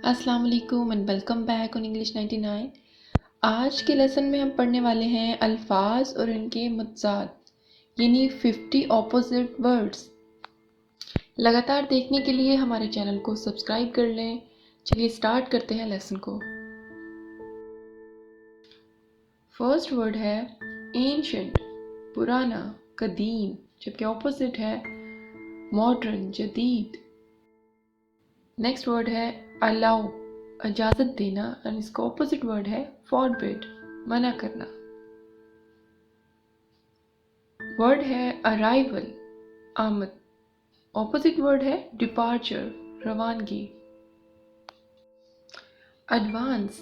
अस्सलाम वालेकुम and welcome back on English 99। आज के लेसन में हम पढ़ने वाले हैं अल्फाज और इनके मुतज़ाद यानी 50 ऑपोजिट वर्ड्स। लगातार देखने के लिए हमारे चैनल को सब्सक्राइब कर लें। चलिए स्टार्ट करते हैं लेसन को। फर्स्ट वर्ड है एंशंट, पुराना, कदीम, जबकि ऑपोजिट है मॉडर्न, जदीद। नेक्स्ट वर्ड है अलाउ, इजाजत देना, और इसका ऑपोजिट वर्ड है फॉरबिड, मना करना। वर्ड है अराइवल, आमद, ऑपोजिट वर्ड है डिपार्चर, रवानगी। एडवांस,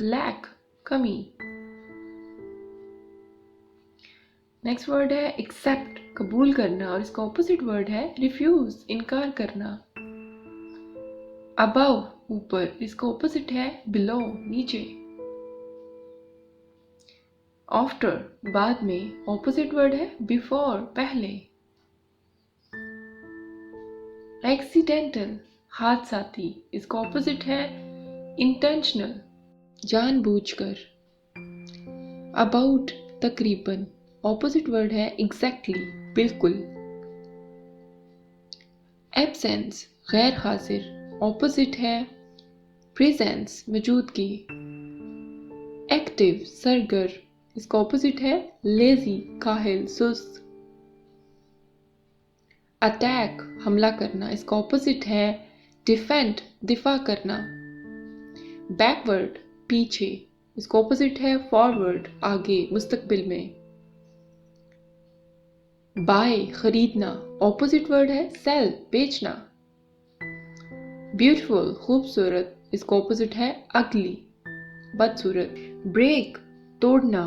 लैक, कमी। नेक्स्ट वर्ड है एक्सेप्ट, कबूल करना, और इसका ऑपोजिट वर्ड है रिफ्यूज, इनकार करना। अबव, ऊपर, इसका ऑपोजिट है बिलो, नीचे। आफ्टर, बाद में, ऑपोजिट वर्ड है बिफोर, पहले। एक्सीडेंटल, हादसाती, इसका ऑपोजिट है इंटेंशनल, जानबूझकर। अबाउट, तकरीबन, ऑपोजिट वर्ड है एग्जैक्टली, बिल्कुल। एब्सेंस, गैर हाजिर, ऑपोजिट है प्रेजेंस, मौजूदगी। एक्टिव, सरगर, इसका ऑपोजिट है लेजी, काहिल, सुस्त। अटैक, हमला करना, इसका ऑपोजिट है डिफेंड, दिफा करना। बैकवर्ड, पीछे, इसका ऑपोजिट है फॉरवर्ड, आगे, मुस्तकबिल में। बाय, खरीदना, ऑपोजिट वर्ड है सेल, बेचना। ब्यूटीफुल, खूबसूरत, इसका ऑपोजिट है अगली, बदसूरत। ब्रेक, तोड़ना,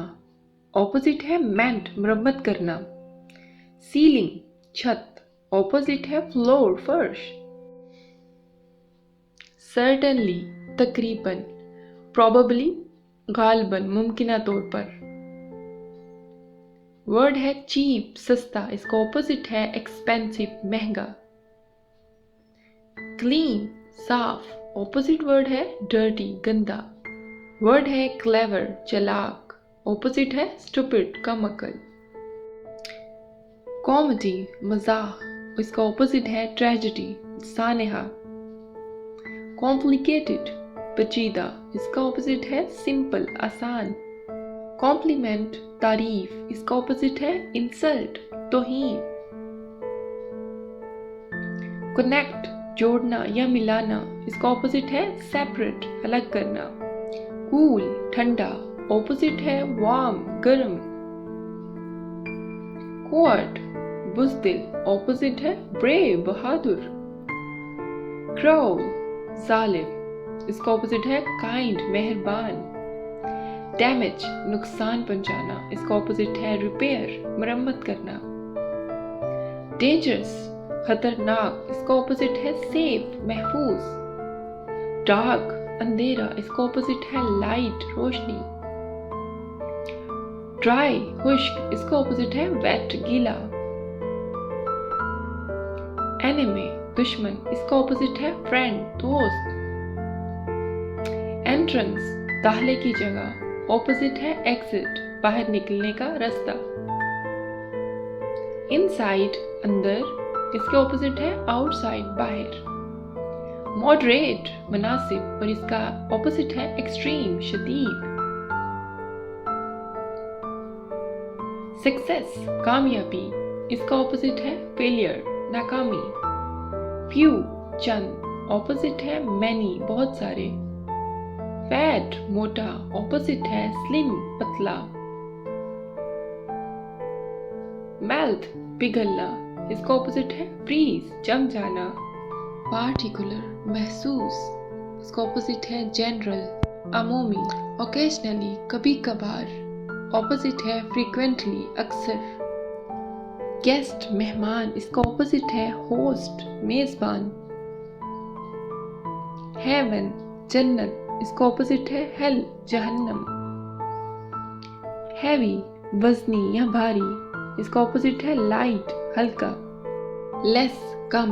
ऑपोजिट है मेंट, मरम्मत करना। सीलिंग, छत, ऑपोजिट है फ्लोर, फर्श। सर्टेनली, तकरीबन। प्रोबेबली, गालबन, मुमकिना तौर पर। वर्ड है चीप, सस्ता, इसका ऑपोजिट है एक्सपेंसिव, महंगा। क्लीन, साफ, ऑपोजिट वर्ड है डर्टी, गंदा। वर्ड है क्लेवर, चालाक, ऑपोजिट है स्टूपिड, कम अक्ल। कॉमेडी, मजाक, इसका ऑपोजिट है ट्रेजेडी, सानहा। कॉम्प्लिकेटेड, पेचीदा, इसका ऑपोजिट है सिंपल, आसान। कॉम्प्लीमेंट, तारीफ, इसका ऑपोजिट है इंसल्ट, तौहीन। कनेक्ट, जोड़ना या मिलाना, इसका ऑपोजिट है सेपरेट, अलग करना। कूल, ठंडा, ऑपोजिट है वार्म, गर्म। कोवर्ट, बजदल, ऑपोजिट है ब्रेव, बहादुर। क्राउल, ज़ालिम, इसका ऑपोजिट है काइंड, मेहरबान। डैमेज, नुकसान पहुंचाना, इसका ऑपोजिट है रिपेयर, मरम्मत करना। डेंजरस, खतरनाक, इसका ऑपोजिट है सेफ, महफूज। डार्क, अंधेरा, इसका ऑपोजिट है लाइट, रोशनी। ड्राई, खुश्क, इसका ऑपोजिट है वेट, गीला। एनिमी, दुश्मन, इसका ऑपोजिट है फ्रेंड, दोस्त। एंट्रेंस, दाखिले की जगह, ऑपोजिट है एग्जिट, बाहर निकलने का रास्ता। इनसाइड, अंदर, इसके ऑपोजिट है आउटसाइड, बाहर। मॉडरेट, मुनासिब, और इसका ऑपोजिट है एक्सट्रीम, शदीद। सक्सेस, कामयाबी, इसका ऑपोजिट है फेलियर, नाकामी। फ्यू, चंद, ऑपोजिट है मैनी, बहुत सारे। फैट, मोटा, ऑपोजिट है स्लिम, पतला। मेल्ट, पिघलना, इसका ऑपोजिट है फ्रीज, जम जाना। पार्टिकुलर, महसूस, इसका ऑपोजिट है जनरल, अमूमी। ओकेजनली, कभी कभार, ऑपोजिट है फ्रीक्वेंटली, अक्सर। गेस्ट, मेहमान, इसका ऑपोजिट है होस्ट, मेजबान। हेवन, जन्नत, इसका ऑपोजिट है हेल, जहन्नम। हैवी, वजनी या भारी, इसका ऑपोजिट है लाइट, हल्का। लेस, कम,